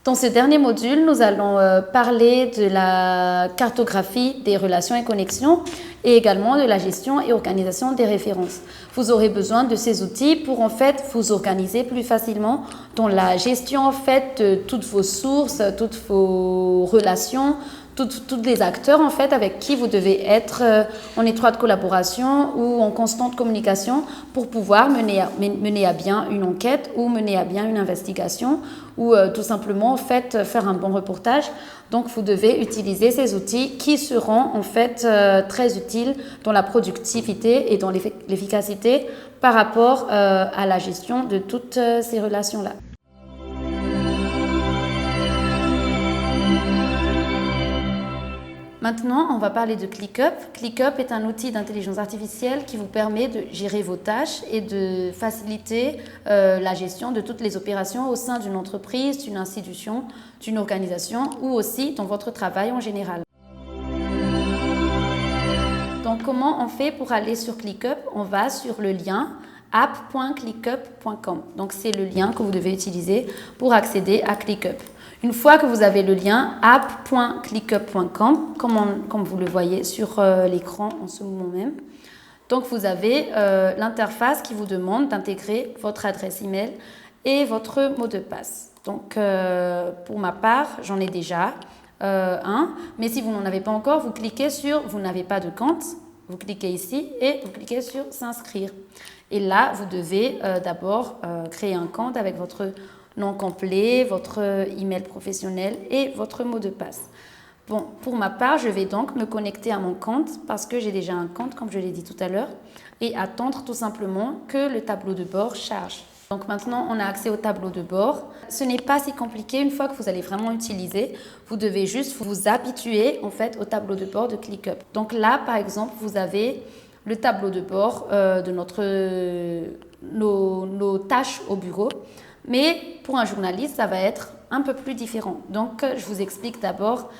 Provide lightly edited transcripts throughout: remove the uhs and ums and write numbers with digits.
Dans ce dernier module, nous allons parler de la cartographie des relations et connexions et également de la gestion et organisation des références. Vous aurez besoin de ces outils pour en fait vous organiser plus facilement dans la gestion en fait de toutes vos sources, toutes vos relations, tous les acteurs en fait avec qui vous devez être en étroite collaboration ou en constante communication pour pouvoir mener à bien une enquête ou mener à bien une investigation ou tout simplement en fait faire un bon reportage. Donc vous devez utiliser ces outils qui seront en fait très utiles dans la productivité et dans l'efficacité par rapport à la gestion de toutes ces relations-là. Maintenant, on va parler de ClickUp. ClickUp est un outil d'intelligence artificielle qui vous permet de gérer vos tâches et de faciliter la gestion de toutes les opérations au sein d'une entreprise, d'une institution, d'une organisation ou aussi dans votre travail en général. Donc, comment on fait pour aller sur ClickUp? On va sur le lien app.clickup.com. Donc, c'est le lien que vous devez utiliser pour accéder à ClickUp. Une fois que vous avez le lien app.clickup.com, comme vous le voyez sur l'écran en ce moment même, donc vous avez l'interface qui vous demande d'intégrer votre adresse email et votre mot de passe. Donc pour ma part, j'en ai déjà un, mais si vous n'en avez pas encore, vous cliquez sur « Vous n'avez pas de compte », vous cliquez ici et vous cliquez sur « S'inscrire ». Et là, vous devez d'abord créer un compte avec votre nom complet, votre email professionnel et votre mot de passe. Bon, pour ma part, je vais donc me connecter à mon compte parce que j'ai déjà un compte, comme je l'ai dit tout à l'heure, et attendre tout simplement que le tableau de bord charge. Donc maintenant, on a accès au tableau de bord. Ce n'est pas si compliqué. Une fois que vous allez vraiment utiliser, vous devez juste vous habituer en fait au tableau de bord de ClickUp. Donc là, par exemple, vous avez le tableau de bord de nos tâches au bureau. Mais pour un journaliste, ça va être un peu plus différent. Donc, je vous explique d'abord,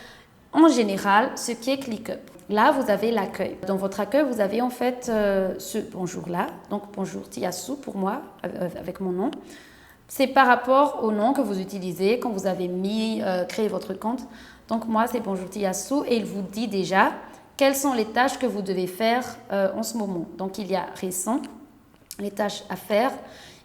en général, ce qu'est ClickUp. Là, vous avez l'accueil. Dans votre accueil, vous avez en fait ce bonjour-là. Donc, bonjour Tiassou pour moi, avec mon nom. C'est par rapport au nom que vous utilisez quand vous avez créé votre compte. Donc, moi, c'est bonjour Tiassou et il vous dit déjà quelles sont les tâches que vous devez faire en ce moment. Donc, il y a récent, les tâches à faire.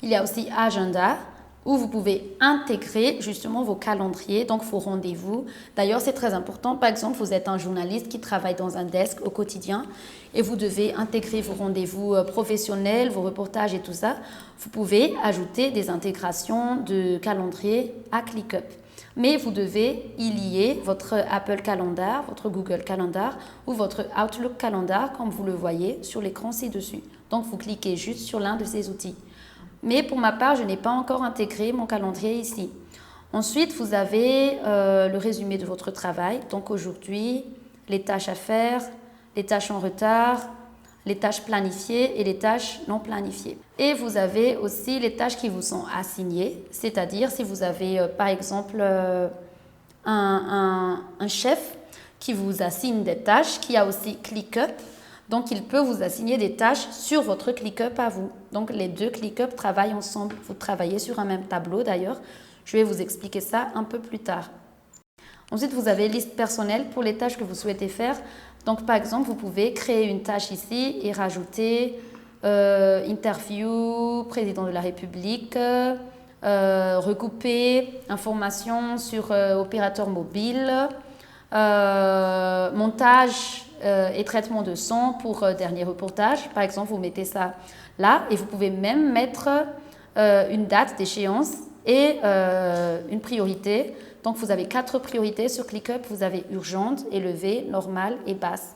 Il y a aussi agenda, où vous pouvez intégrer justement vos calendriers, donc vos rendez-vous. D'ailleurs, c'est très important. Par exemple, vous êtes un journaliste qui travaille dans un desk au quotidien et vous devez intégrer vos rendez-vous professionnels, vos reportages et tout ça. Vous pouvez ajouter des intégrations de calendrier à ClickUp. Mais vous devez y lier votre Apple Calendar, votre Google Calendar ou votre Outlook Calendar, comme vous le voyez sur l'écran ci-dessus. Donc, vous cliquez juste sur l'un de ces outils. Mais pour ma part, je n'ai pas encore intégré mon calendrier ici. Ensuite, vous avez le résumé de votre travail. Donc aujourd'hui, les tâches à faire, les tâches en retard, les tâches planifiées et les tâches non planifiées. Et vous avez aussi les tâches qui vous sont assignées, c'est-à-dire si vous avez par exemple un chef qui vous assigne des tâches, qui a aussi ClickUp. Donc, il peut vous assigner des tâches sur votre ClickUp à vous. Donc, les deux ClickUp travaillent ensemble. Vous travaillez sur un même tableau d'ailleurs. Je vais vous expliquer ça un peu plus tard. Ensuite, vous avez liste personnelle pour les tâches que vous souhaitez faire. Donc, par exemple, vous pouvez créer une tâche ici et rajouter interview, président de la République, recouper informations sur opérateur mobile, montage et traitement de son pour dernier reportage. Par exemple, vous mettez ça là et vous pouvez même mettre une date d'échéance et une priorité. Donc, vous avez 4 priorités sur ClickUp. Vous avez urgente, élevée, normale et basse.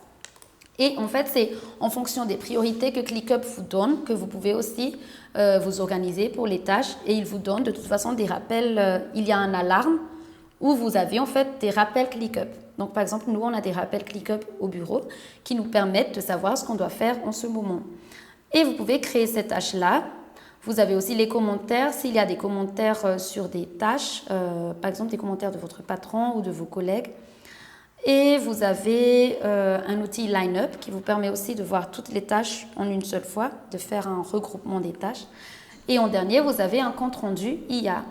Et en fait, c'est en fonction des priorités que ClickUp vous donne que vous pouvez aussi vous organiser pour les tâches. Et il vous donne de toute façon des rappels. Il y a un alarme où vous avez en fait des rappels ClickUp. Donc, par exemple, nous, on a des rappels ClickUp au bureau qui nous permettent de savoir ce qu'on doit faire en ce moment. Et vous pouvez créer cette tâche-là. Vous avez aussi les commentaires. S'il y a des commentaires sur des tâches, par exemple des commentaires de votre patron ou de vos collègues. Et vous avez un outil Line-Up qui vous permet aussi de voir toutes les tâches en une seule fois, de faire un regroupement des tâches. Et en dernier, vous avez un compte rendu IA.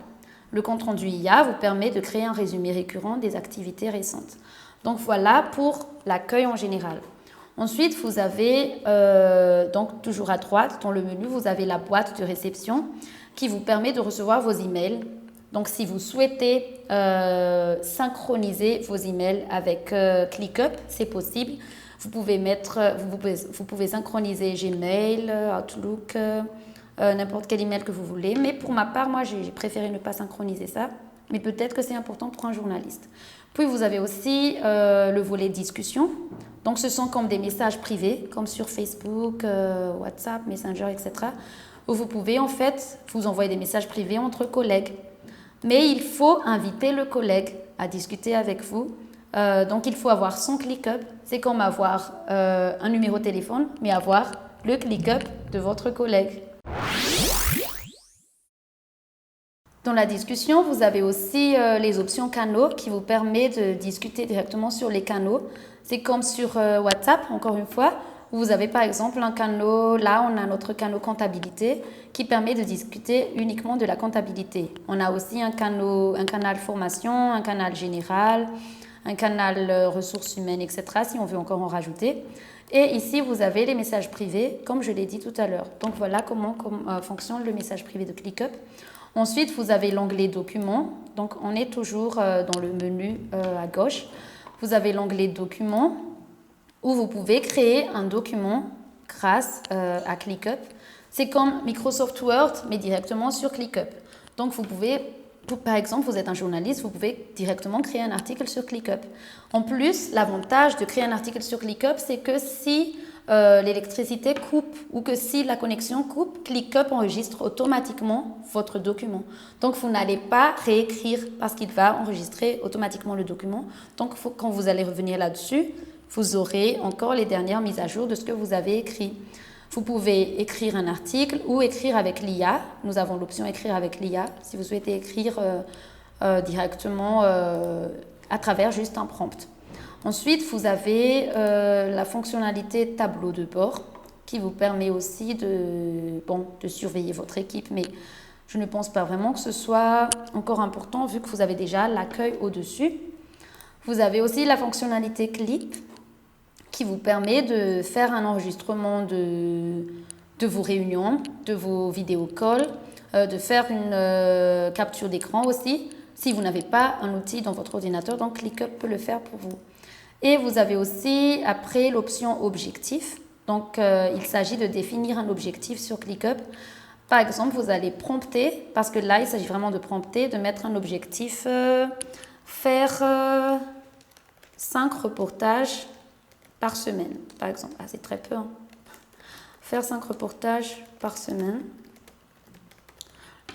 Le compte-rendu IA vous permet de créer un résumé récurrent des activités récentes. Donc voilà pour l'accueil en général. Ensuite, vous avez, donc toujours à droite, dans le menu, vous avez la boîte de réception qui vous permet de recevoir vos emails. Donc si vous souhaitez synchroniser vos emails avec ClickUp, c'est possible. Vous pouvez synchroniser Gmail, Outlook, n'importe quel email que vous voulez. Mais pour ma part, moi, j'ai préféré ne pas synchroniser ça. Mais peut-être que c'est important pour un journaliste. Puis vous avez aussi le volet discussion. Donc ce sont comme des messages privés, comme sur Facebook, WhatsApp, Messenger, etc. Où vous pouvez en fait vous envoyer des messages privés entre collègues. Mais il faut inviter le collègue à discuter avec vous. Donc il faut avoir son ClickUp. C'est comme avoir un numéro de téléphone, mais avoir le ClickUp de votre collègue. Dans la discussion, vous avez aussi les options canaux qui vous permettent de discuter directement sur les canaux. C'est comme sur WhatsApp, encore une fois, où vous avez par exemple un canal, là on a notre canal comptabilité qui permet de discuter uniquement de la comptabilité. On a aussi un canal formation, un canal général, un canal ressources humaines, etc. si on veut encore en rajouter. Et ici, vous avez les messages privés, comme je l'ai dit tout à l'heure. Donc voilà comment fonctionne le message privé de ClickUp. Ensuite, vous avez l'onglet documents. Donc, on est toujours dans le menu à gauche. Vous avez l'onglet documents où vous pouvez créer un document grâce à ClickUp. C'est comme Microsoft Word, mais directement sur ClickUp. Donc, vous pouvez, par exemple, vous êtes un journaliste, vous pouvez directement créer un article sur ClickUp. En plus, l'avantage de créer un article sur ClickUp, c'est que si l'électricité coupe ou que si la connexion coupe, ClickUp enregistre automatiquement votre document. Donc, vous n'allez pas réécrire parce qu'il va enregistrer automatiquement le document. Donc, quand vous allez revenir là-dessus, vous aurez encore les dernières mises à jour de ce que vous avez écrit. Vous pouvez écrire un article ou écrire avec l'IA. Nous avons l'option écrire avec l'IA si vous souhaitez écrire directement à travers juste un prompt. Ensuite, vous avez la fonctionnalité tableau de bord qui vous permet aussi de surveiller votre équipe, mais je ne pense pas vraiment que ce soit encore important vu que vous avez déjà l'accueil au-dessus. Vous avez aussi la fonctionnalité clip qui vous permet de faire un enregistrement de vos réunions, de vos vidéocalls, de faire une capture d'écran aussi. Si vous n'avez pas un outil dans votre ordinateur, donc ClickUp peut le faire pour vous. Et vous avez aussi après l'option objectif. Donc, il s'agit de définir un objectif sur ClickUp. Par exemple, vous allez prompter, parce que là, il s'agit vraiment de prompter, de mettre un objectif, faire 5 reportages par semaine, par exemple. Ah, c'est très peu. Hein. Faire 5 reportages par semaine.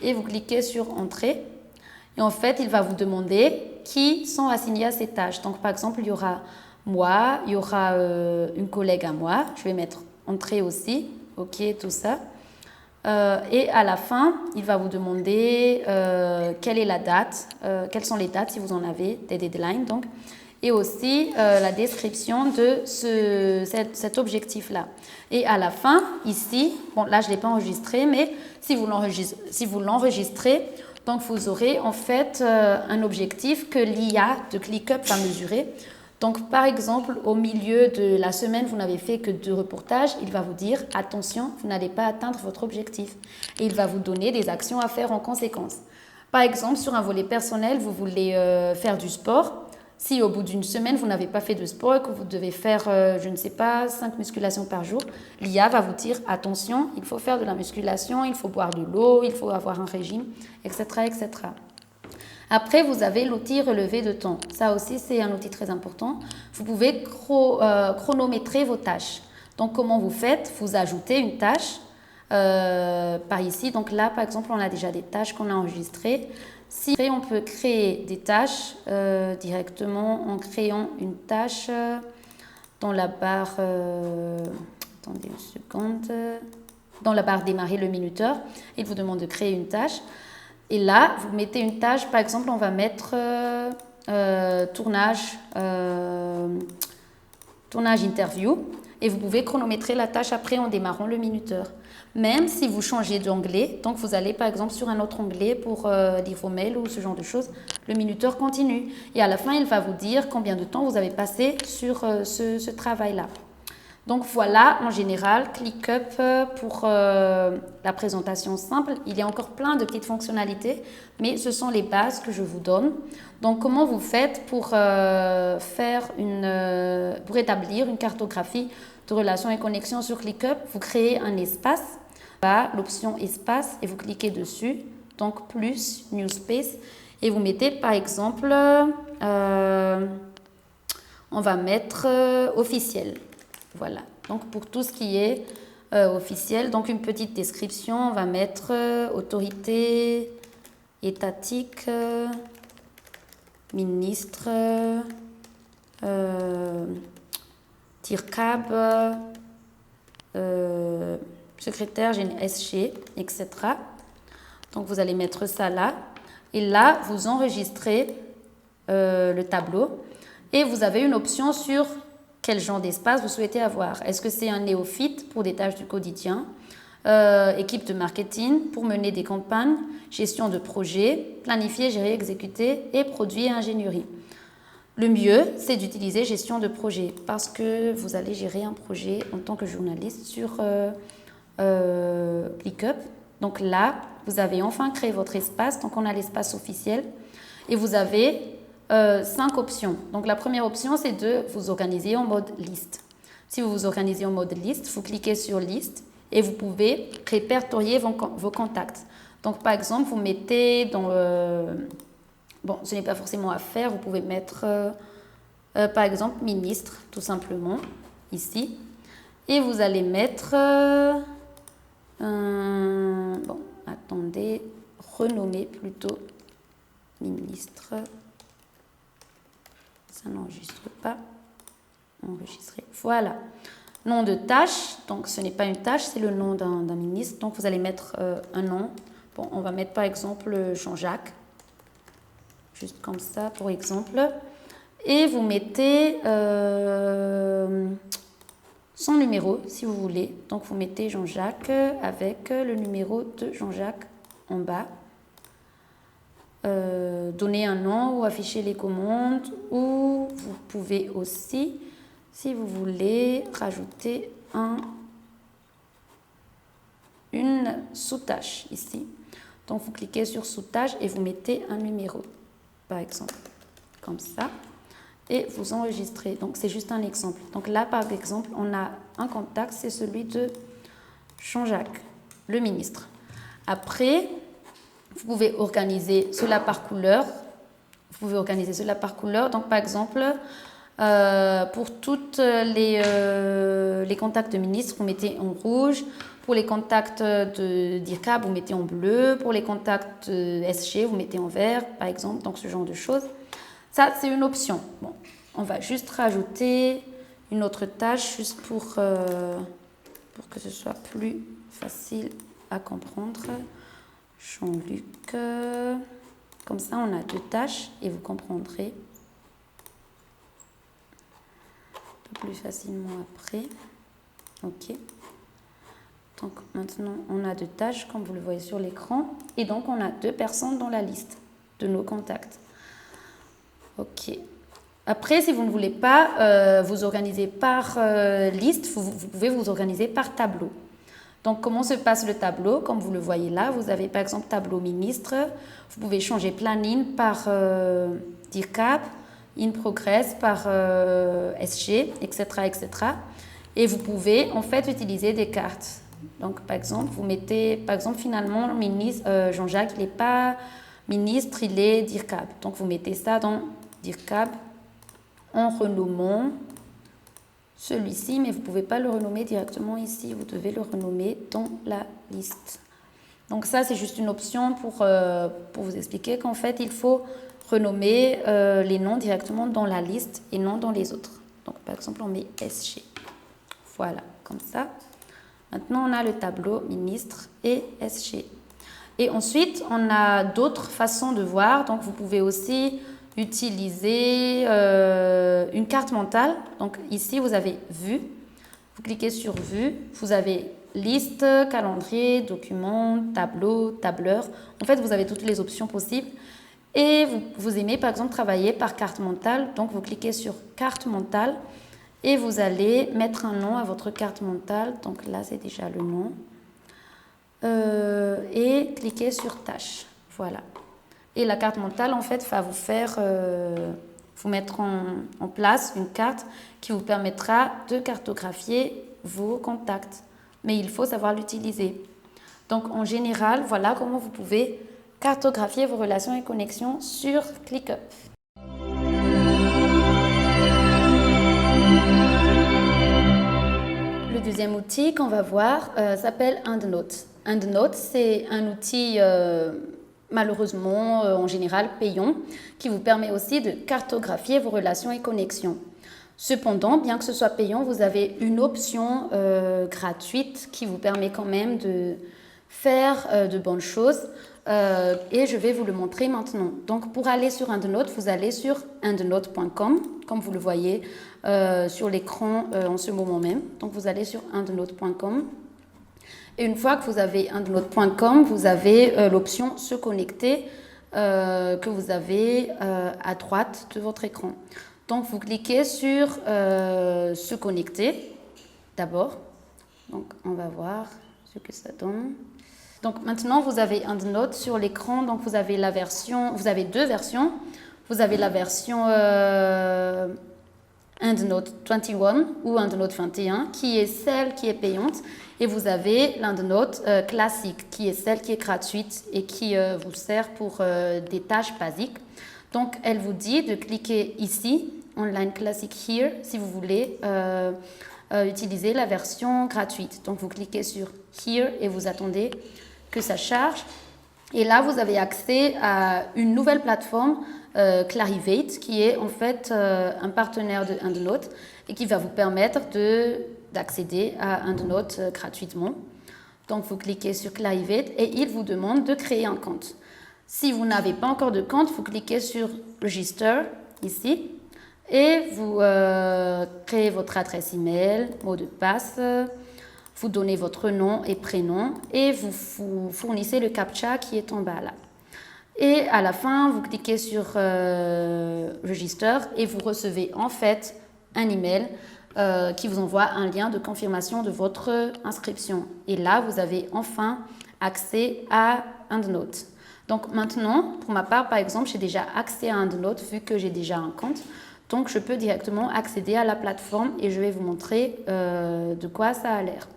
Et vous cliquez sur Entrée. Et en fait, il va vous demander qui sont assignés à ces tâches. Donc, par exemple, il y aura moi, il y aura une collègue à moi. Je vais mettre Entrée aussi. OK, tout ça. Et à la fin, il va vous demander quelle est la date, quelles sont les dates si vous en avez, des deadlines donc, et aussi la description de cet objectif-là. Et à la fin, ici, bon là je ne l'ai pas enregistré, mais si vous l'enregistrez, donc vous aurez en fait un objectif que l'IA de ClickUp va mesurer. Donc, par exemple, au milieu de la semaine, vous n'avez fait que 2 reportages, il va vous dire « Attention, vous n'allez pas atteindre votre objectif ». Et il va vous donner des actions à faire en conséquence. Par exemple, sur un volet personnel, vous voulez faire du sport. Si au bout d'une semaine, vous n'avez pas fait de sport et que vous devez faire, je ne sais pas, 5 musculations par jour, l'IA va vous dire « Attention, il faut faire de la musculation, il faut boire de l'eau, il faut avoir un régime, etc. etc. » Après, vous avez l'outil relevé de temps. Ça aussi, c'est un outil très important. Vous pouvez chronométrer vos tâches. Donc, comment vous faites? Vous ajoutez une tâche par ici. Donc là, par exemple, on a déjà des tâches qu'on a enregistrées. Si on peut créer des tâches directement en créant une tâche dans la barre... attendez une seconde. Dans la barre démarrer le minuteur, il vous demande de créer une tâche. Et là, vous mettez une tâche, par exemple, on va mettre tournage interview. Et vous pouvez chronométrer la tâche après en démarrant le minuteur. Même si vous changez d'onglet, donc vous allez par exemple sur un autre onglet pour lire vos mails ou ce genre de choses, le minuteur continue. Et à la fin, il va vous dire combien de temps vous avez passé sur ce travail-là. Donc voilà, en général, ClickUp pour la présentation simple. Il y a encore plein de petites fonctionnalités, mais ce sont les bases que je vous donne. Donc comment vous faites pour pour établir une cartographie de relations et connexions sur ClickUp? Vous créez un espace, l'option espace, et vous cliquez dessus. Donc plus, New Space, et vous mettez par exemple, on va mettre officiel. Voilà, donc pour tout ce qui est officiel, donc une petite description, on va mettre autorité étatique, ministre, DIRCAB, secrétaire SG, etc. Donc vous allez mettre ça là, et là vous enregistrez le tableau, et vous avez une option sur quel genre d'espace vous souhaitez avoir. Est-ce que c'est un néophyte pour des tâches du quotidien, équipe de marketing pour mener des campagnes, gestion de projet, planifier, gérer, exécuter et produits et ingénierie. Le mieux, c'est d'utiliser gestion de projet parce que vous allez gérer un projet en tant que journaliste sur ClickUp. Donc là, vous avez enfin créé votre espace. Donc on a l'espace officiel et vous avez 5 options. Donc la première option, c'est de vous organiser en mode liste. Si vous vous organisez en mode liste, vous cliquez sur liste et vous pouvez répertorier vos contacts. Donc par exemple, vous mettez dans bon, ce n'est pas forcément à faire, vous pouvez mettre par exemple ministre, tout simplement, ici. Et vous allez mettre, bon, attendez, renommer plutôt ministre. Ça n'enregistre pas. Enregistrer. Voilà. Nom de tâche. Donc, ce n'est pas une tâche, c'est le nom d'un ministre. Donc, vous allez mettre un nom. Bon, on va mettre par exemple Jean-Jacques. Juste comme ça, pour exemple. Et vous mettez son numéro, si vous voulez. Donc, vous mettez Jean-Jacques avec le numéro de Jean-Jacques en bas. Donner un nom ou afficher les commandes, ou vous pouvez aussi, si vous voulez, rajouter une sous-tâche ici. Donc vous cliquez sur sous-tâche et vous mettez un numéro, par exemple, comme ça, et vous enregistrez. Donc c'est juste un exemple. Donc là, par exemple, on a un contact, c'est celui de Jean-Jacques, le ministre. Après, vous pouvez organiser cela par couleur. Donc, par exemple, pour toutes les contacts de ministres, vous mettez en rouge. Pour les contacts de DIRCAB, vous mettez en bleu. Pour les contacts de SG, vous mettez en vert, par exemple. Donc, ce genre de choses. Ça, c'est une option. Bon, on va juste rajouter une autre tâche, juste pour que ce soit plus facile à comprendre. Jean-Luc, comme ça on a 2 tâches et vous comprendrez un peu plus facilement après. Ok. Donc maintenant on a 2 tâches comme vous le voyez sur l'écran et donc on a 2 personnes dans la liste de nos contacts. Ok. Après, si vous ne voulez pas vous organiser par liste, vous pouvez vous organiser par tableau. Donc, comment se passe le tableau? Comme vous le voyez là, vous avez par exemple tableau ministre. Vous pouvez changer planning par DIRCAB, in progress par SG, etc., etc. Et vous pouvez en fait utiliser des cartes. Donc, par exemple, vous mettez, par exemple, finalement, Jean-Jacques, il n'est pas ministre, il est DIRCAB. Donc, vous mettez ça dans DIRCAB en renommant celui-ci, mais vous ne pouvez pas le renommer directement ici, vous devez le renommer dans la liste. Donc ça, c'est juste une option pour vous expliquer qu'en fait, il faut renommer les noms directement dans la liste et non dans les autres. Donc par exemple, on met SG. Voilà, comme ça. Maintenant, on a le tableau ministre et SG. Et ensuite, on a d'autres façons de voir. Donc vous pouvez aussi utiliser une carte mentale. Donc ici, vous avez vue. Vous cliquez sur vue. Vous avez liste, calendrier, document, tableau, tableur. En fait, vous avez toutes les options possibles. Et vous aimez par exemple travailler par carte mentale. Donc, vous cliquez sur carte mentale et vous allez mettre un nom à votre carte mentale. Donc là, c'est déjà le nom. Et cliquez sur tâche. Voilà. Et la carte mentale, en fait, va vous faire... vous mettre en place une carte qui vous permettra de cartographier vos contacts. Mais il faut savoir l'utiliser. Donc, en général, voilà comment vous pouvez cartographier vos relations et connexions sur ClickUp. Le deuxième outil qu'on va voir s'appelle EndNote. EndNote, c'est un outil malheureusement en général payant qui vous permet aussi de cartographier vos relations et connexions. Cependant, bien que ce soit payant, vous avez une option gratuite qui vous permet quand même de faire de bonnes choses et je vais vous le montrer maintenant. Donc pour aller sur EndNote, vous allez sur endnote.com comme vous le voyez sur l'écran en ce moment même. Donc vous allez sur endnote.com. Et une fois que vous avez endnote.com, vous avez l'option se connecter que vous avez à droite de votre écran. Donc vous cliquez sur se connecter d'abord. Donc on va voir ce que ça donne. Donc maintenant vous avez EndNote sur l'écran. Donc vous avez deux versions. Vous avez la version EndNote 21 ou EndNote 21 qui est celle qui est payante. Et vous avez l'EndNote classique qui est celle qui est gratuite et qui vous sert pour des tâches basiques. Donc, elle vous dit de cliquer ici, Online Classic Here, si vous voulez utiliser la version gratuite. Donc, vous cliquez sur Here et vous attendez que ça charge. Et là, vous avez accès à une nouvelle plateforme, Clarivate, qui est en fait un partenaire de EndNote et qui va vous permettre d'accéder à EndNote gratuitement. Donc, vous cliquez sur Clarivate et il vous demande de créer un compte. Si vous n'avez pas encore de compte, vous cliquez sur Register ici et vous créez votre adresse email, mot de passe, vous donnez votre nom et prénom et vous fournissez le CAPTCHA qui est en bas là. Et à la fin, vous cliquez sur Register et vous recevez en fait un email qui vous envoie un lien de confirmation de votre inscription. Et là, vous avez enfin accès à EndNote. Donc maintenant, pour ma part, par exemple, j'ai déjà accès à EndNote vu que j'ai déjà un compte. Donc, je peux directement accéder à la plateforme et je vais vous montrer de quoi ça a l'air.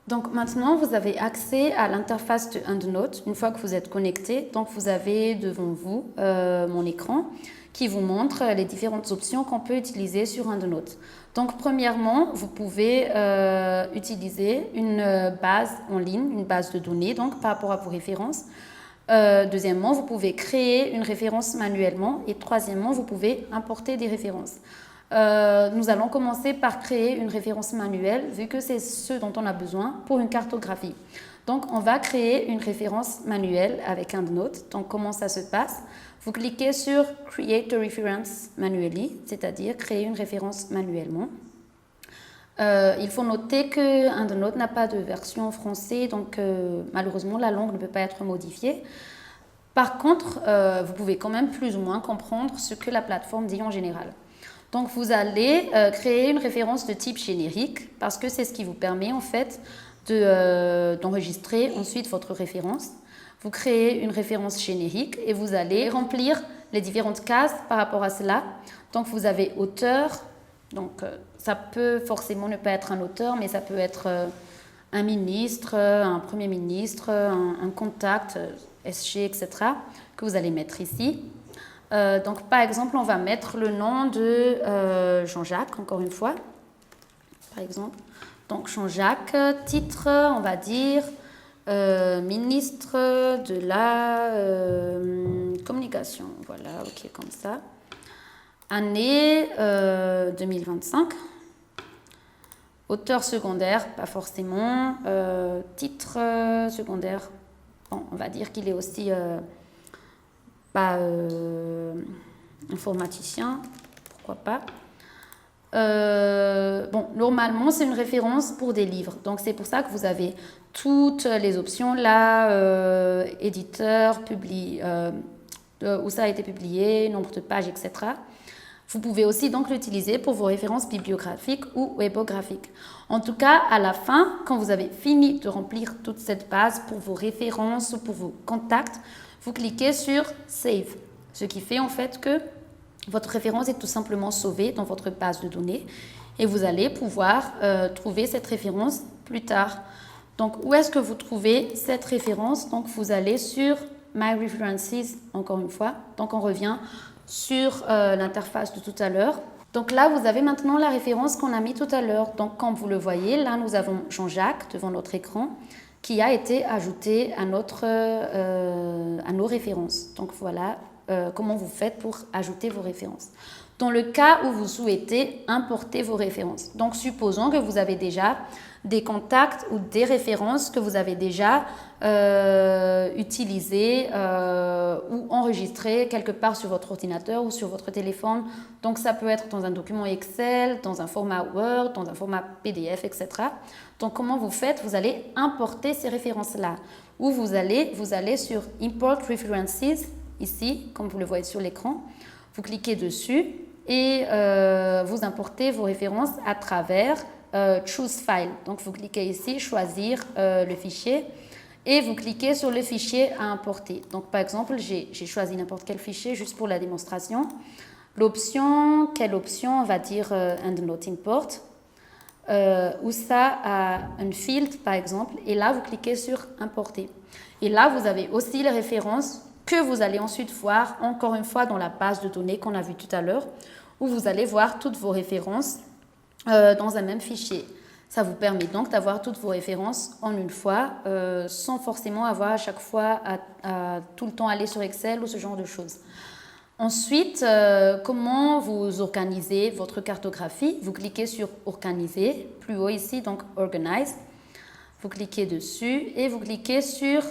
Donc maintenant, vous avez accès à l'interface de EndNote une fois que vous êtes connecté. Donc, vous avez devant vous mon écran qui vous montre les différentes options qu'on peut utiliser sur EndNote. Donc, premièrement, vous pouvez utiliser une base en ligne, une base de données, donc par rapport à vos références. Deuxièmement, vous pouvez créer une référence manuellement. Et troisièmement, vous pouvez importer des références. Nous allons commencer par créer une référence manuelle, vu que c'est ce dont on a besoin pour une cartographie. Donc, on va créer une référence manuelle avec EndNote. Donc, comment ça se passe? Vous cliquez sur Create a Reference Manually, c'est-à-dire créer une référence manuellement. Il faut noter que EndNote n'a pas de version en français, donc malheureusement, la langue ne peut pas être modifiée. Par contre, vous pouvez quand même plus ou moins comprendre ce que la plateforme dit en général. Donc, vous allez créer une référence de type générique parce que c'est ce qui vous permet en fait d'enregistrer ensuite votre référence. Vous créez une référence générique et vous allez remplir les différentes cases par rapport à cela. Donc, vous avez auteur. Donc, ça peut forcément ne pas être un auteur, mais ça peut être un ministre, un premier ministre, un contact, SG, etc. que vous allez mettre ici. Donc, par exemple, on va mettre le nom de Jean-Jacques, encore une fois, par exemple. Donc, Jean-Jacques, titre, on va dire ministre de la communication. Voilà, ok, comme ça. Année 2025. Auteur secondaire, pas forcément. Titre secondaire, bon, on va dire qu'il est aussi informaticien, pourquoi pas. Bon, normalement, c'est une référence pour des livres. Donc, c'est pour ça que vous avez toutes les options là, éditeur, où ça a été publié, nombre de pages, etc. Vous pouvez aussi donc l'utiliser pour vos références bibliographiques ou webographiques. En tout cas, à la fin, quand vous avez fini de remplir toute cette base pour vos références ou pour vos contacts, vous cliquez sur Save, ce qui fait en fait que votre référence est tout simplement sauvée dans votre base de données et vous allez pouvoir trouver cette référence plus tard. Donc, où est-ce que vous trouvez cette référence? Donc, vous allez sur My References, encore une fois. Donc, on revient sur l'interface de tout à l'heure. Donc là, vous avez maintenant la référence qu'on a mis tout à l'heure. Donc, comme vous le voyez, là, nous avons Jean-Jacques devant notre écran qui a été ajouté à nos références. Donc, voilà comment vous faites pour ajouter vos références. Dans le cas où vous souhaitez importer vos références. Donc, supposons que vous avez déjà des contacts ou des références que vous avez déjà utilisées ou enregistrées quelque part sur votre ordinateur ou sur votre téléphone. Donc, ça peut être dans un document Excel, dans un format Word, dans un format PDF, etc. Donc, comment vous faites? Vous allez importer ces références-là. Ou vous allez sur Import References, ici, comme vous le voyez sur l'écran. Vous cliquez dessus et vous importez vos références à travers Choose File. Donc, vous cliquez ici, choisir le fichier et vous cliquez sur le fichier à importer. Donc, par exemple, j'ai choisi n'importe quel fichier juste pour la démonstration. L'option, quelle option? On va dire EndNote Import. Où ça a un field, par exemple. Et là, vous cliquez sur Importer. Et là, vous avez aussi les références que vous allez ensuite voir, encore une fois, dans la base de données qu'on a vue tout à l'heure, où vous allez voir toutes vos références dans un même fichier. Ça vous permet donc d'avoir toutes vos références en une fois, sans forcément avoir à chaque fois à tout le temps aller sur Excel ou ce genre de choses. Ensuite, comment vous organisez votre cartographie? Vous cliquez sur Organiser, plus haut ici, donc Organize. Vous cliquez dessus et vous cliquez sur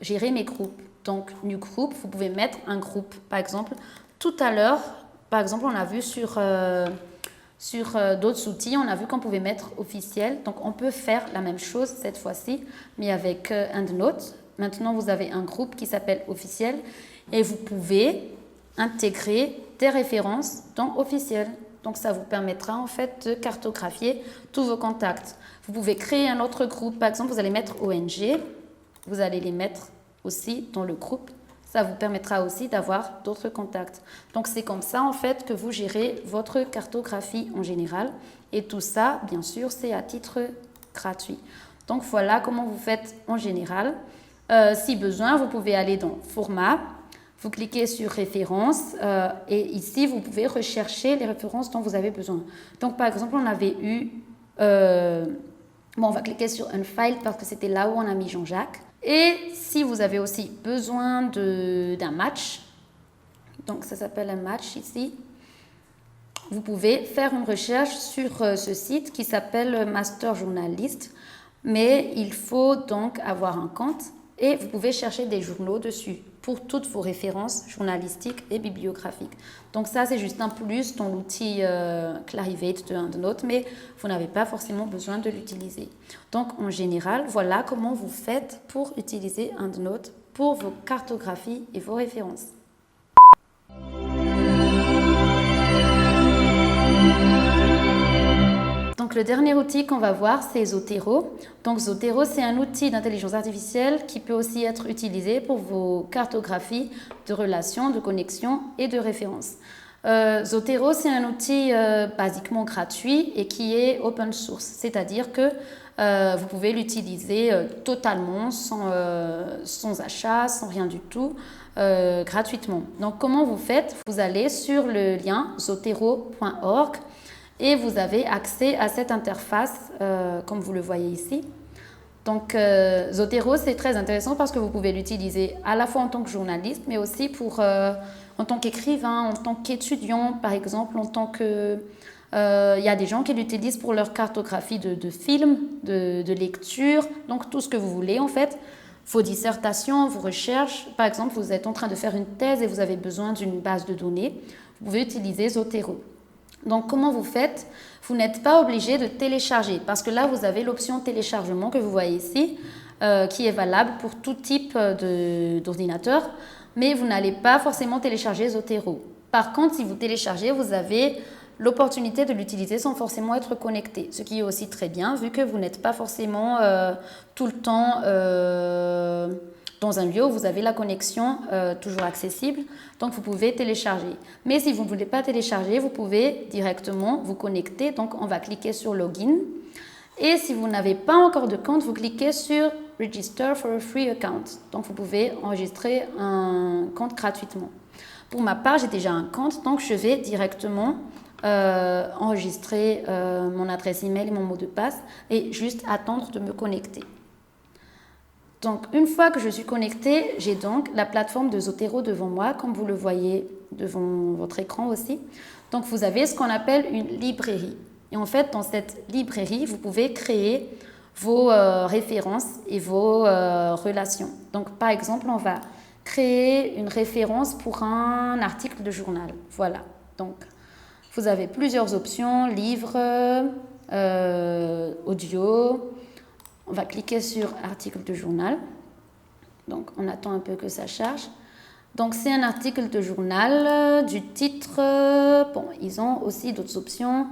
Gérer mes groupes. Donc, New Group, vous pouvez mettre un groupe. Par exemple, tout à l'heure, par exemple, on a vu sur d'autres outils, on a vu qu'on pouvait mettre officiel. Donc, on peut faire la même chose cette fois-ci, mais avec EndNote. Maintenant, vous avez un groupe qui s'appelle officiel et vous pouvez intégrer des références dans officiel. Donc, ça vous permettra en fait de cartographier tous vos contacts. Vous pouvez créer un autre groupe. Par exemple, vous allez mettre ONG. Vous allez les mettre aussi dans le groupe. Ça vous permettra aussi d'avoir d'autres contacts. Donc, c'est comme ça en fait que vous gérez votre cartographie en général. Et tout ça, bien sûr, c'est à titre gratuit. Donc, voilà comment vous faites en général. Si besoin, vous pouvez aller dans Format. Vous cliquez sur Références et ici, vous pouvez rechercher les références dont vous avez besoin. Donc, par exemple, on avait eu... on va cliquer sur un file parce que c'était là où on a mis Jean-Jacques. Et si vous avez aussi besoin d'un match, donc ça s'appelle un match ici, vous pouvez faire une recherche sur ce site qui s'appelle Master Journalist, mais il faut donc avoir un compte et vous pouvez chercher des journaux dessus pour toutes vos références journalistiques et bibliographiques. Donc ça, c'est juste un plus dans l'outil Clarivate de EndNote, mais vous n'avez pas forcément besoin de l'utiliser. Donc en général, voilà comment vous faites pour utiliser EndNote pour vos cartographies et vos références. Donc le dernier outil qu'on va voir, c'est Zotero. Donc Zotero, c'est un outil d'intelligence artificielle qui peut aussi être utilisé pour vos cartographies de relations, de connexions et de références. Zotero, c'est un outil basiquement gratuit et qui est open source, c'est-à-dire que vous pouvez l'utiliser totalement sans achat, sans rien du tout, gratuitement. Donc comment vous faites? Vous allez sur le lien zotero.org et vous avez accès à cette interface comme vous le voyez ici. Donc Zotero, c'est très intéressant parce que vous pouvez l'utiliser à la fois en tant que journaliste, mais aussi en tant qu'écrivain, en tant qu'étudiant, par exemple, en tant que... Il y a des gens qui l'utilisent pour leur cartographie de films, de lecture, donc tout ce que vous voulez en fait. Vos dissertations, vos recherches, par exemple, vous êtes en train de faire une thèse et vous avez besoin d'une base de données, vous pouvez utiliser Zotero. Donc, comment vous faites? Vous n'êtes pas obligé de télécharger parce que là, vous avez l'option téléchargement que vous voyez ici qui est valable pour tout type d'ordinateur, mais vous n'allez pas forcément télécharger Zotero. Par contre, si vous téléchargez, vous avez l'opportunité de l'utiliser sans forcément être connecté, ce qui est aussi très bien vu que vous n'êtes pas forcément tout le temps dans un lieu où vous avez la connexion toujours accessible, donc vous pouvez télécharger. Mais si vous ne voulez pas télécharger, vous pouvez directement vous connecter, donc on va cliquer sur Login. Et si vous n'avez pas encore de compte, vous cliquez sur Register for a free account. Donc vous pouvez enregistrer un compte gratuitement. Pour ma part, j'ai déjà un compte, donc je vais directement enregistrer mon adresse email et mon mot de passe et juste attendre de me connecter. Donc, une fois que je suis connectée, j'ai donc la plateforme de Zotero devant moi, comme vous le voyez devant votre écran aussi. Donc, vous avez ce qu'on appelle une librairie. Et en fait, dans cette librairie, vous pouvez créer vos références et vos relations. Donc, par exemple, on va créer une référence pour un article de journal. Voilà. Donc, vous avez plusieurs options, livres, audio. On va cliquer sur article de journal. Donc, on attend un peu que ça charge. Donc, c'est un article de journal du titre. Bon, ils ont aussi d'autres options.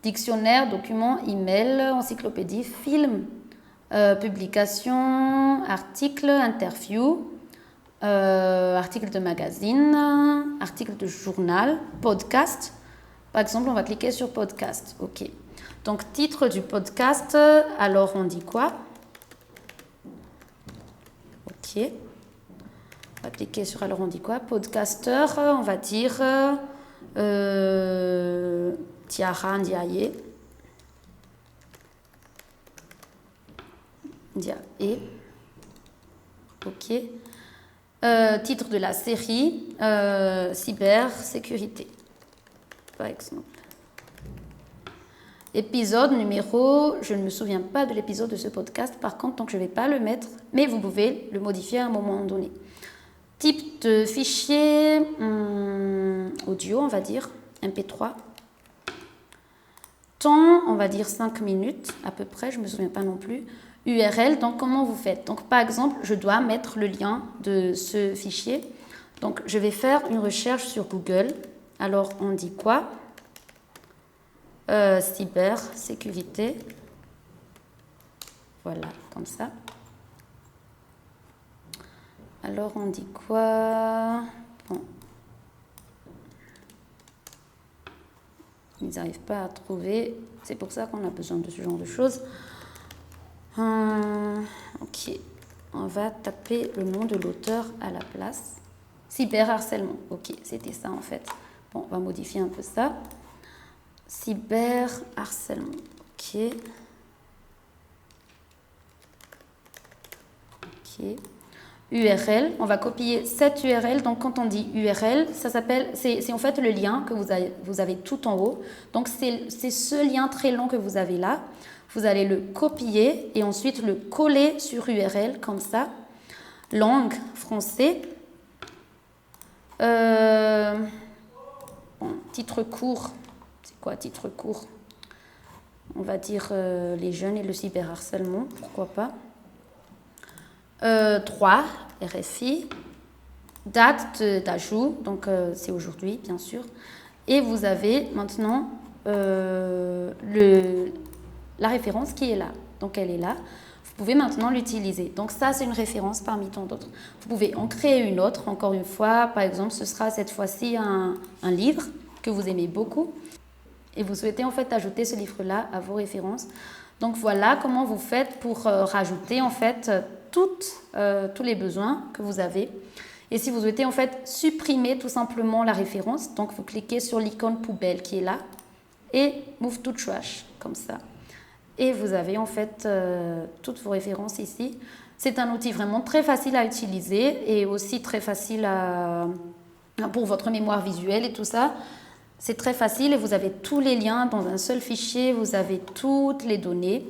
Dictionnaire, document, email, encyclopédie, film, publication, article, interview, article de magazine, article de journal, podcast. Par exemple, on va cliquer sur podcast. OK. Donc, titre du podcast, alors on dit quoi? OK. On va cliquer sur alors on dit quoi? Podcaster, on va dire Tiara Ndiaye. Ndiaye. OK. Titre de la série, cybersécurité, par exemple. Épisode, numéro, je ne me souviens pas de l'épisode de ce podcast, par contre, donc je ne vais pas le mettre, mais vous pouvez le modifier à un moment donné. Type de fichier, audio, on va dire, MP3. Temps, on va dire 5 minutes à peu près, je ne me souviens pas non plus. URL, donc comment vous faites? Donc par exemple, je dois mettre le lien de ce fichier. Donc je vais faire une recherche sur Google. Alors on dit quoi? Cybersécurité. Voilà, comme ça. Alors on dit quoi? Bon. Ils n'arrivent pas à trouver. C'est pour ça qu'on a besoin de ce genre de choses. Ok. On va taper le nom de l'auteur à la place. Cyberharcèlement. Ok, c'était ça en fait. Bon, on va modifier un peu ça. Cyberharcèlement. Ok. Ok. URL, on va copier cette URL. Donc quand on dit URL, ça s'appelle, c'est en fait le lien que vous avez tout en haut. Donc c'est ce lien très long que vous avez là. Vous allez le copier et ensuite le coller sur URL comme ça. Langue, français. Bon, titre court. C'est quoi titre court? On va dire les jeunes et le cyberharcèlement, pourquoi pas. 3, RFI, date d'ajout, donc c'est aujourd'hui bien sûr, et vous avez maintenant la référence qui est là, donc elle est là, vous pouvez maintenant l'utiliser. Donc ça c'est une référence parmi tant d'autres. Vous pouvez en créer une autre, encore une fois, par exemple ce sera cette fois-ci un livre que vous aimez beaucoup, et vous souhaitez en fait ajouter ce livre-là à vos références. Donc voilà comment vous faites pour rajouter en fait tous les besoins que vous avez. Et si vous souhaitez en fait supprimer tout simplement la référence, donc vous cliquez sur l'icône poubelle qui est là et Move to Trash comme ça. Et vous avez en fait toutes vos références ici. C'est un outil vraiment très facile à utiliser et aussi très facile pour votre mémoire visuelle et tout ça. C'est très facile et vous avez tous les liens dans un seul fichier, vous avez toutes les données.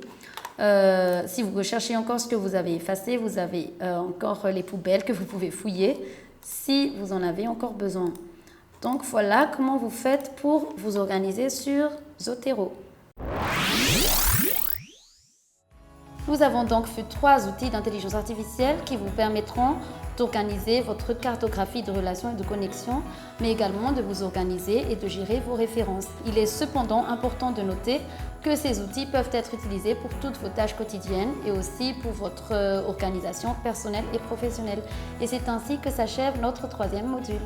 Si vous recherchez encore ce que vous avez effacé, vous avez encore les poubelles que vous pouvez fouiller si vous en avez encore besoin. Donc voilà comment vous faites pour vous organiser sur Zotero. Nous avons donc vu 3 outils d'intelligence artificielle qui vous permettront d'organiser votre cartographie de relations et de connexions, mais également de vous organiser et de gérer vos références. Il est cependant important de noter que ces outils peuvent être utilisés pour toutes vos tâches quotidiennes et aussi pour votre organisation personnelle et professionnelle. Et c'est ainsi que s'achève notre 3e module.